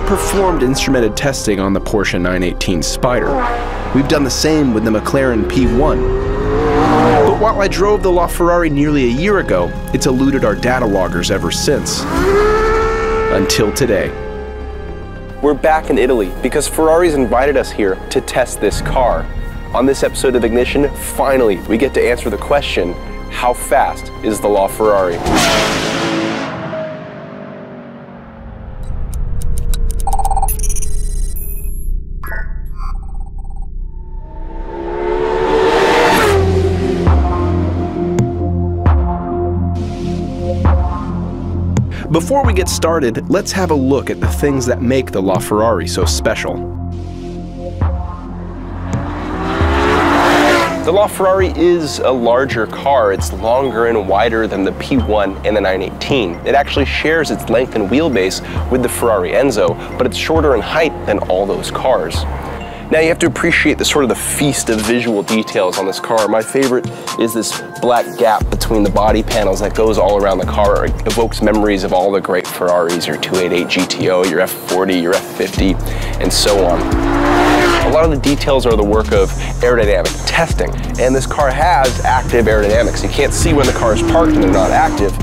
performed instrumented testing on the Porsche 918 Spyder. We've done the same with the McLaren P1. But while I drove the LaFerrari nearly a year ago, it's eluded our data loggers ever since. Until today. We're back in Italy because Ferrari's invited us here to test this car. On this episode of Ignition, finally, we get to answer the question, how fast is the LaFerrari? Before we get started, let's have a look at the things that make the LaFerrari so special. The LaFerrari is a larger car. It's longer and wider than the P1 and the 918. It actually shares its length and wheelbase with the Ferrari Enzo, but it's shorter in height than all those cars. Now you have to appreciate the feast of visual details on this car. My favorite is this black gap between the body panels that goes all around the car. It evokes memories of all the great Ferraris, your 288 GTO, your F40, your F50, and so on. A lot of the details are the work of aerodynamic testing, and this car has active aerodynamics. You can't see when the car is parked and they're not active,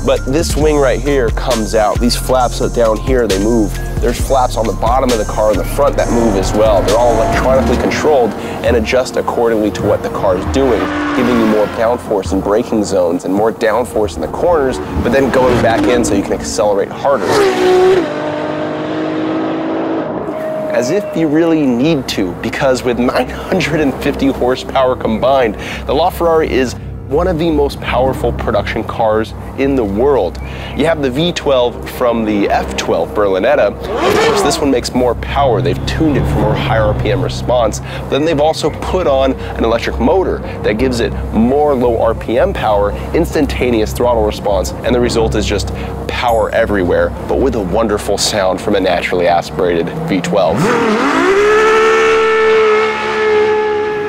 but this wing right here comes out. These flaps down here, they move. There's flaps on the bottom of the car and the front that move as well. They're all electronically controlled and adjust accordingly to what the car is doing, giving you more downforce in braking zones and more downforce in the corners, but then going back in so you can accelerate harder. As if you really need to, because with 950 horsepower combined, the LaFerrari is one of the most powerful production cars in the world. You have the V12 from the F12 Berlinetta. Of course, this one makes more power. They've tuned it for more high RPM response. Then they've also put on an electric motor that gives it more low RPM power, instantaneous throttle response, and the result is just power everywhere, but with a wonderful sound from a naturally aspirated V12.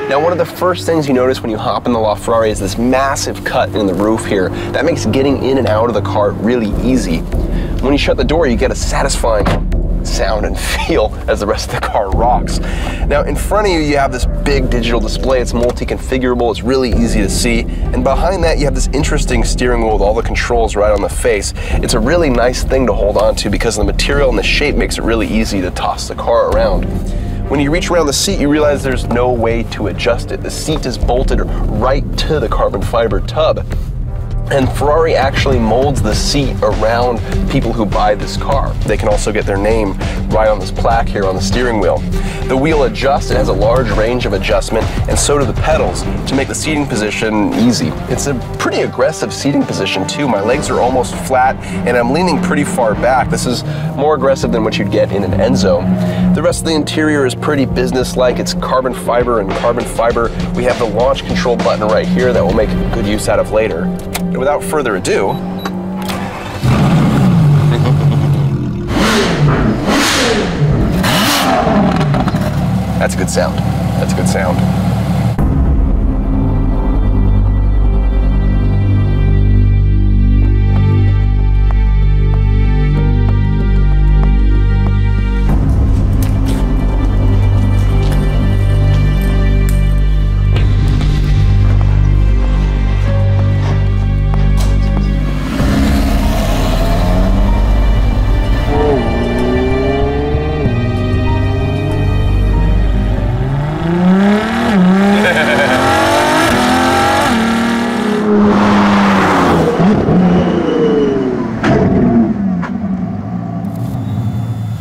Now, one of the first things you notice when you hop in the LaFerrari is this massive cut in the roof here. That makes getting in and out of the car really easy. When you shut the door, you get a satisfying sound and feel as the rest of the car rocks. Now, in front of you, you have this big digital display. It's multi-configurable. It's really easy to see. And behind that, you have this interesting steering wheel with all the controls right on the face. It's a really nice thing to hold on to because the material and the shape makes it really easy to toss the car around. When you reach around the seat, you realize there's no way to adjust it. The seat is bolted right to the carbon fiber tub. And Ferrari actually molds the seat around people who buy this car. They can also get their name right on this plaque here on the steering wheel. The wheel adjusts, it has a large range of adjustment, and so do the pedals to make the seating position easy. It's a pretty aggressive seating position too. My legs are almost flat and I'm leaning pretty far back. This is more aggressive than what you'd get in an Enzo. The rest of the interior is pretty business-like. It's carbon fiber and carbon fiber. We have the launch control button right here that we'll make good use out of later. And without further ado, that's a good sound. That's a good sound.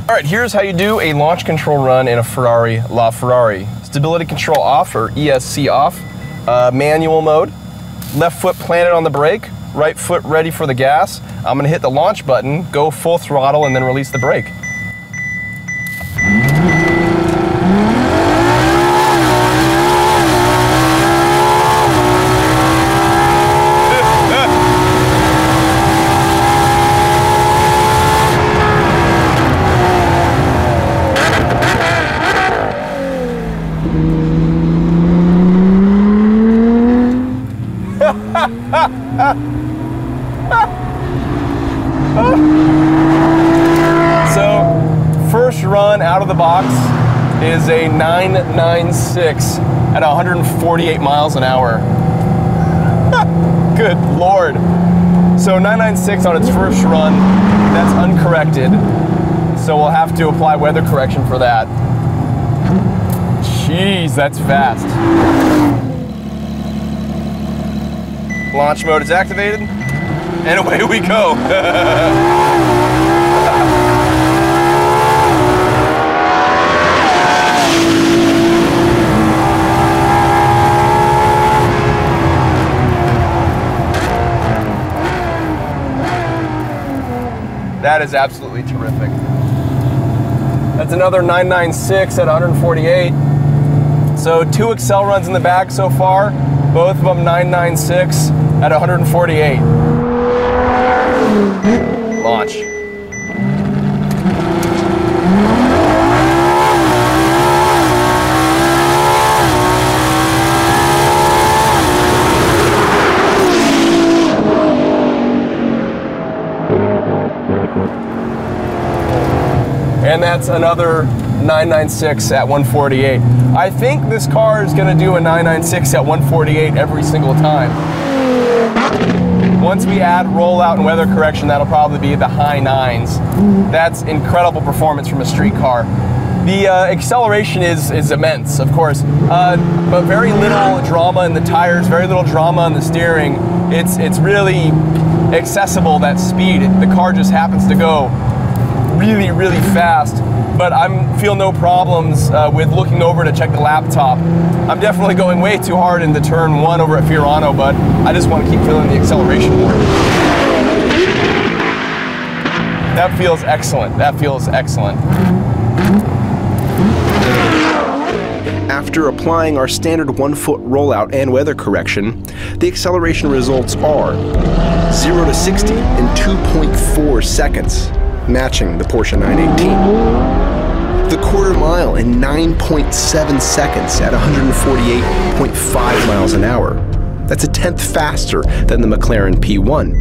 Alright, here's how you do a launch control run in a Ferrari LaFerrari. Stability control off, or ESC off, manual mode, left foot planted on the brake, right foot ready for the gas. I'm going to hit the launch button, go full throttle, and then release the brake. So first run out of the box is a 996 at 148 miles an hour. Good Lord. So 996 on its first run, that's uncorrected. So we'll have to apply weather correction for that. Jeez, that's fast. Launch mode is activated, and away we go. That is absolutely terrific. That's another 996 at 148. So 2 Excel runs in the bag so far, both of them 996 at 148. Launch. And that's another 996 at 148. I think this car is going to do a 996 at 148 every single time. Once we add rollout and weather correction, that'll probably be the high 9s. That's incredible performance from a street car. The acceleration is immense, of course, but very little drama in the tires, very little drama in the steering. It's really accessible, that speed. The car just happens to go really, really fast, but I feel no problems with looking over to check the laptop. I'm definitely going way too hard into turn 1 over at Fiorano, but I just want to keep feeling the acceleration more. That feels excellent. That feels excellent. After applying our standard 1-foot rollout and weather correction, the acceleration results are 0 to 60 in 2.4 seconds. Matching the Porsche 918. The quarter mile in 9.7 seconds at 148.5 miles an hour. That's a 1/10 faster than the McLaren P1.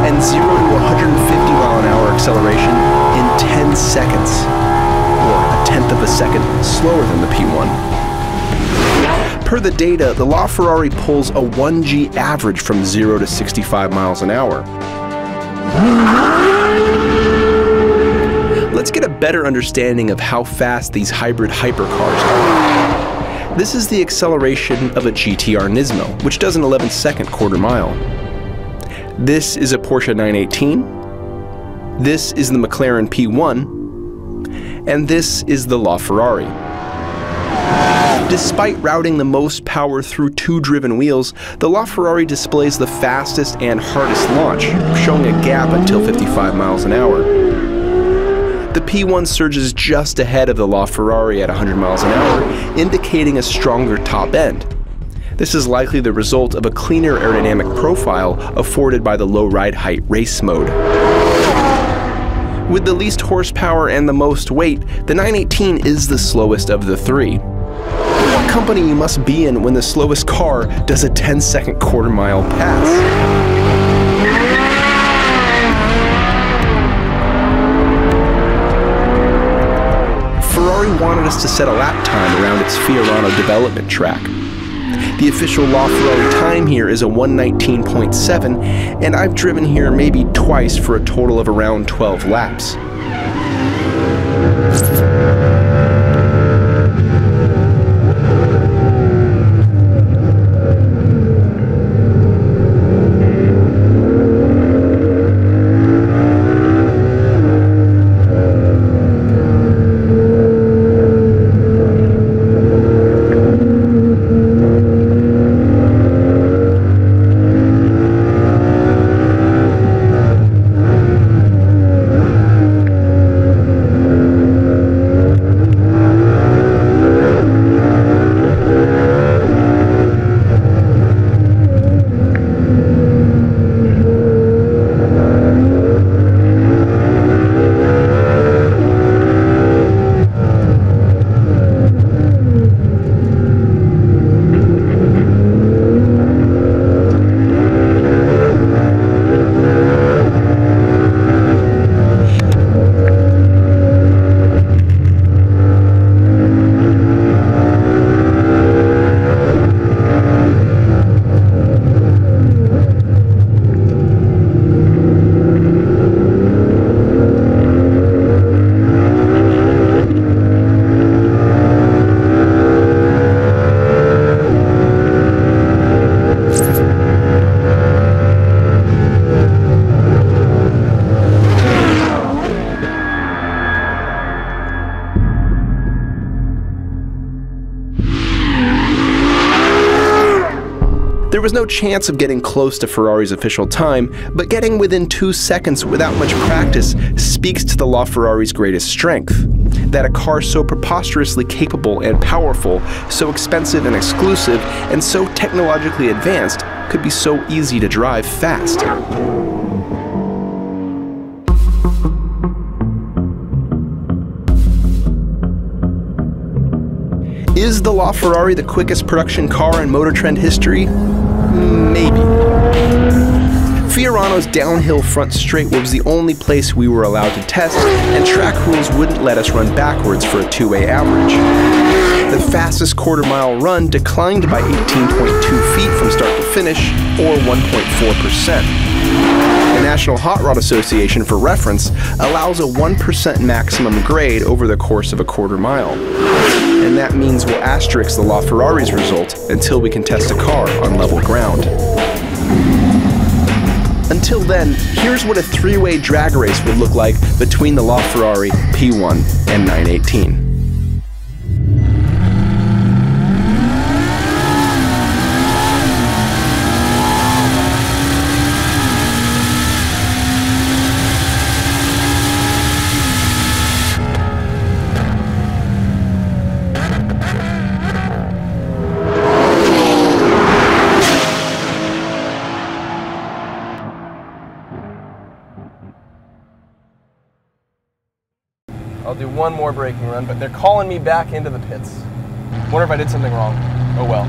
And 0 to 150 mile an hour acceleration in 10 seconds, or a 1/10 of a second slower than the P1. Per the data, the LaFerrari pulls a 1G average from 0 to 65 miles an hour. Let's get a better understanding of how fast these hybrid hypercars are. This is the acceleration of a GTR Nismo, which does an 11-second quarter mile. This is a Porsche 918. This is the McLaren P1. And this is the LaFerrari. Despite routing the most power through 2-driven wheels, the LaFerrari displays the fastest and hardest launch, showing a gap until 55 miles an hour. The P1 surges just ahead of the LaFerrari at 100 miles an hour, indicating a stronger top end. This is likely the result of a cleaner aerodynamic profile afforded by the low ride height race mode. With the least horsepower and the most weight, the 918 is the slowest of the 3. What company you must be in when the slowest car does a 10-second quarter mile pass? Ferrari wanted us to set a lap time around its Fiorano development track. The official LaFerrari time here is a 119.7, and I've driven here maybe twice for a total of around 12 laps. There was no chance of getting close to Ferrari's official time, but getting within 2 seconds without much practice speaks to the LaFerrari's greatest strength. That a car so preposterously capable and powerful, so expensive and exclusive, and so technologically advanced could be so easy to drive fast. Is the LaFerrari the quickest production car in Motor Trend history? Maybe. Fiorano's downhill front straight was the only place we were allowed to test, and track rules wouldn't let us run backwards for a two-way average. The fastest quarter-mile run declined by 18.2 feet from start to finish, or 1.4%. The National Hot Rod Association, for reference, allows a 1% maximum grade over the course of a quarter mile. And that means we'll asterisk the LaFerrari's result until we can test a car on level ground. Until then, here's what a three-way drag race would look like between the LaFerrari P1 and 918. I'll do one more braking run, but they're calling me back into the pits. Wonder if I did something wrong. Oh well,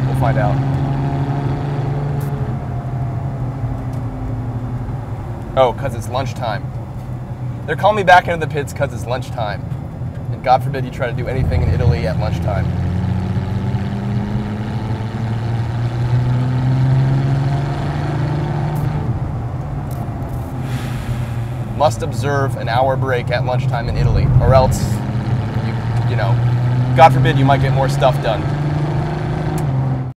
we'll find out. Oh, because it's lunchtime. They're calling me back into the pits because it's lunchtime. And God forbid you try to do anything in Italy at lunchtime. Must observe an hour break at lunchtime in Italy, or else, you know, God forbid you might get more stuff done.